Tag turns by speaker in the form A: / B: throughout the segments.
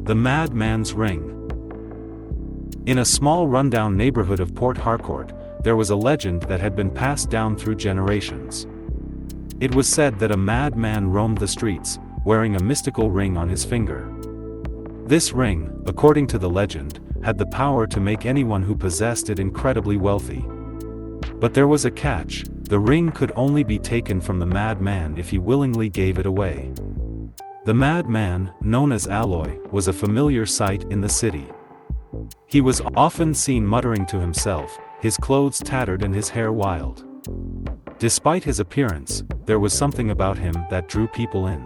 A: The Madman's Ring. In a small rundown neighborhood of Port Harcourt, there was a legend that had been passed down through generations. It was said that a madman roamed the streets, wearing a mystical ring on his finger. This ring, according to the legend, had the power to make anyone who possessed it incredibly wealthy. But there was a catch: the ring could only be taken from the madman if he willingly gave it away. The madman, known as Alloy, was a familiar sight in the city. He was often seen muttering to himself, his clothes tattered and his hair wild. Despite his appearance, there was something about him that drew people in.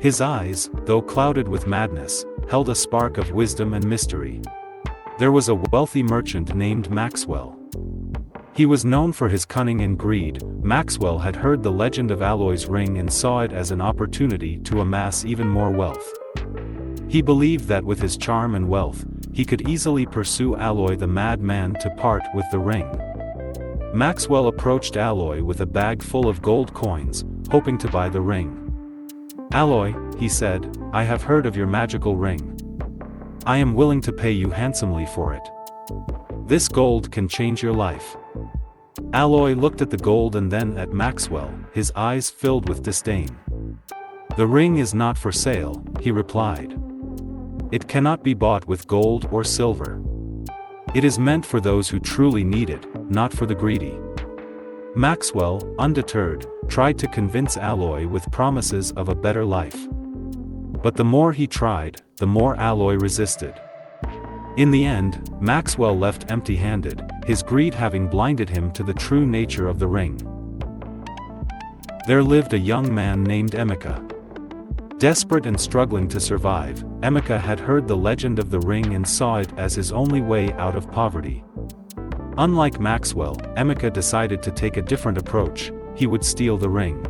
A: His eyes, though clouded with madness, held a spark of wisdom and mystery. There was a wealthy merchant named Maxwell. He was known for his cunning and greed. Maxwell had heard the legend of Alloy's ring and saw it as an opportunity to amass even more wealth. He believed that with his charm and wealth, he could easily pursue Alloy the madman to part with the ring. Maxwell approached Alloy with a bag full of gold coins, hoping to buy the ring. "Alloy," he said, "I have heard of your magical ring. I am willing to pay you handsomely for it. This gold can change your life." Alloy looked at the gold and then at Maxwell, his eyes filled with disdain. "The ring is not for sale," he replied. "It cannot be bought with gold or silver. It is meant for those who truly need it, not for the greedy." Maxwell, undeterred, tried to convince Alloy with promises of a better life. But the more he tried, the more Alloy resisted. In the end, Maxwell left empty-handed, his greed having blinded him to the true nature of the ring. There lived a young man named Emeka. Desperate and struggling to survive, Emeka had heard the legend of the ring and saw it as his only way out of poverty. Unlike Maxwell, Emeka decided to take a different approach: he would steal the ring.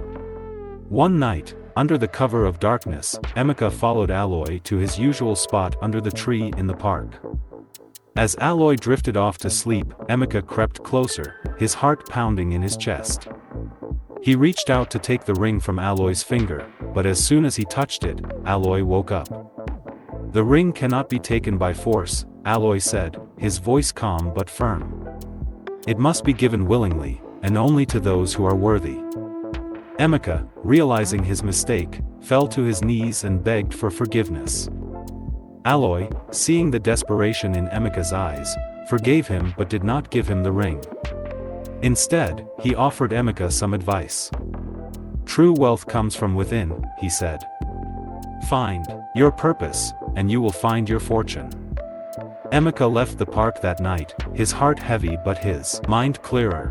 A: One night, under the cover of darkness, Emeka followed Alloy to his usual spot under the tree in the park. As Alloy drifted off to sleep, Emeka crept closer, his heart pounding in his chest. He reached out to take the ring from Alloy's finger, but as soon as he touched it, Alloy woke up. "The ring cannot be taken by force," Alloy said, his voice calm but firm. "It must be given willingly, and only to those who are worthy." Emeka, realizing his mistake, fell to his knees and begged for forgiveness. Alloy, seeing the desperation in Emeka's eyes, forgave him but did not give him the ring. Instead, he offered Emeka some advice. "True wealth comes from within," he said. "Find your purpose, and you will find your fortune." Emeka left the park that night, his heart heavy but his mind clearer.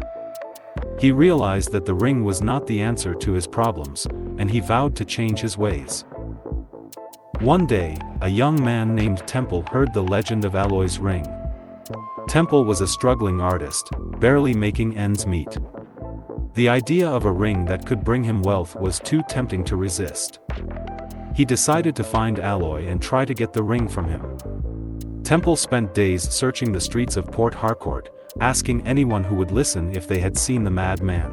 A: He realized that the ring was not the answer to his problems, and he vowed to change his ways. One day, a young man named Temple heard the legend of Alloy's ring. Temple was a struggling artist, barely making ends meet. The idea of a ring that could bring him wealth was too tempting to resist. He decided to find Alloy and try to get the ring from him. Temple spent days searching the streets of Port Harcourt, asking anyone who would listen if they had seen the madman.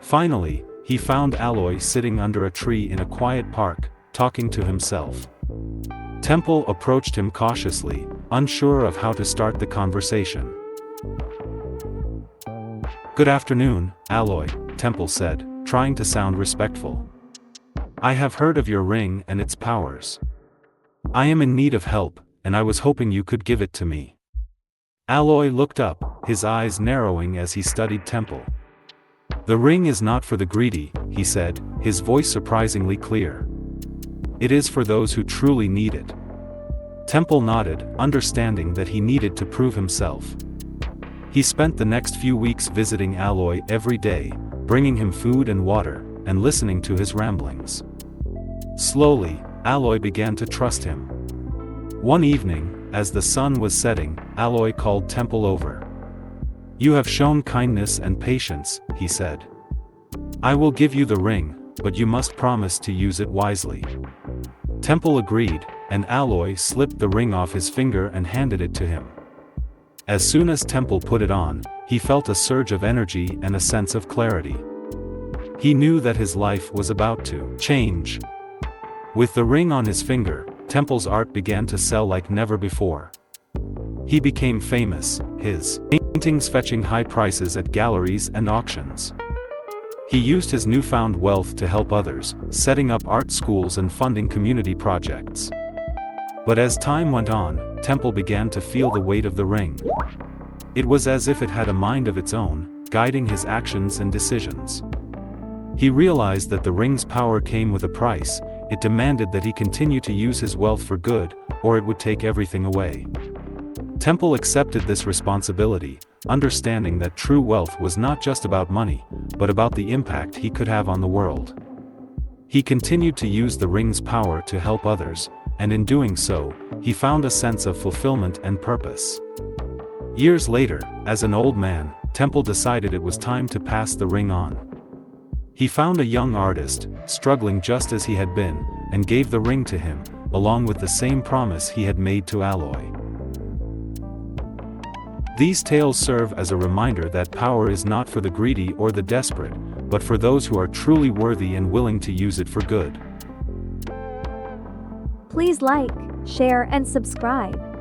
A: Finally, he found Alloy sitting under a tree in a quiet park, talking to himself. Temple approached him cautiously, unsure of how to start the conversation. "Good afternoon, Alloy," Temple said, trying to sound respectful. "I have heard of your ring and its powers. I am in need of help, and I was hoping you could give it to me." Alloy looked up, his eyes narrowing as he studied Temple. "The ring is not for the greedy," he said, his voice surprisingly clear. "It is for those who truly need it." Temple nodded, understanding that he needed to prove himself. He spent the next few weeks visiting Alloy every day, bringing him food and water, and listening to his ramblings. Slowly, Alloy began to trust him. One evening, as the sun was setting, Alloy called Temple over. "You have shown kindness and patience," he said. "I will give you the ring, but you must promise to use it wisely." Temple agreed, and Alloy slipped the ring off his finger and handed it to him. As soon as Temple put it on, he felt a surge of energy and a sense of clarity. He knew that his life was about to change. With the ring on his finger, Temple's art began to sell like never before. He became famous, his paintings fetching high prices at galleries and auctions. He used his newfound wealth to help others, setting up art schools and funding community projects. But as time went on, Temple began to feel the weight of the ring. It was as if it had a mind of its own, guiding his actions and decisions. He realized that the ring's power came with a price. It demanded that he continue to use his wealth for good, or it would take everything away. Temple accepted this responsibility, understanding that true wealth was not just about money, but about the impact he could have on the world. He continued to use the ring's power to help others, and in doing so, he found a sense of fulfillment and purpose. Years later, as an old man, Temple decided it was time to pass the ring on. He found a young artist, struggling just as he had been, and gave the ring to him, along with the same promise he had made to Aloy. These tales serve as a reminder that power is not for the greedy or the desperate, but for those who are truly worthy and willing to use it for good.
B: Please like, share and subscribe.